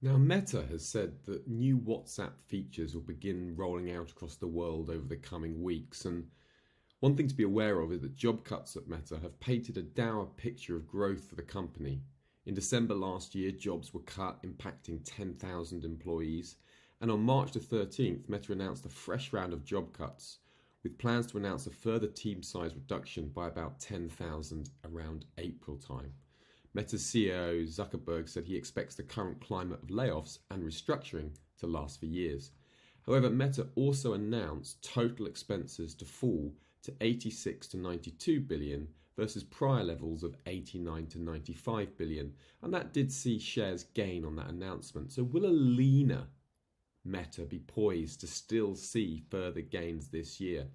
Now, Meta has said that new WhatsApp features will begin rolling out across the world over the coming weeks. And one thing to be aware of is that job cuts at Meta have painted a dour picture of growth for the company. In December last year, jobs were cut, impacting 10,000 employees. And on March the 13th, Meta announced a fresh round of job cuts, with plans to announce a further team size reduction by about 10,000 around April time. Meta's CEO Zuckerberg said he expects the current climate of layoffs and restructuring to last for years. However, Meta also announced total expenses to fall to 86 to 92 billion versus prior levels of 89 to 95 billion, and that did see shares gain on that announcement. So will a leaner Meta be poised to still see further gains this year?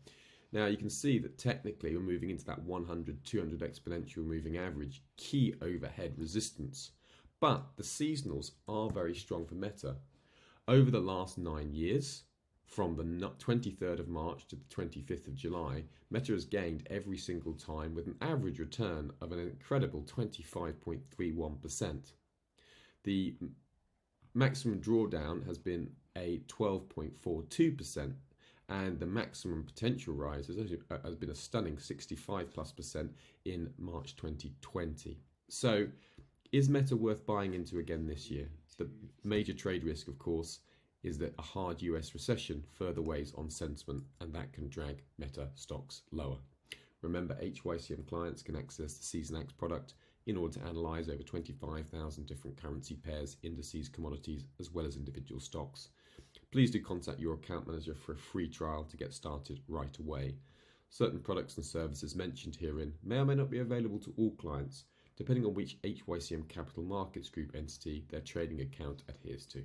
Now you can see that technically we're moving into that 100, 200 exponential moving average, key overhead resistance. But the seasonals are very strong for Meta. Over the last 9 years, from the 23rd of March to the 25th of July, Meta has gained every single time with an average return of an incredible 25.31%. The maximum drawdown has been a 12.42%. And the maximum potential rise has been a stunning 65+% in March 2020. So is Meta worth buying into again this year? The major trade risk, of course, is that a hard US recession further weighs on sentiment, and that can drag Meta stocks lower. Remember, HYCM clients can access the Seasonax product in order to analyse over 25,000 different currency pairs, indices, commodities, as well as individual stocks. Please do contact your account manager for a free trial to get started right away. Certain products and services mentioned herein may or may not be available to all clients, depending on which HYCM Capital Markets Group entity their trading account adheres to.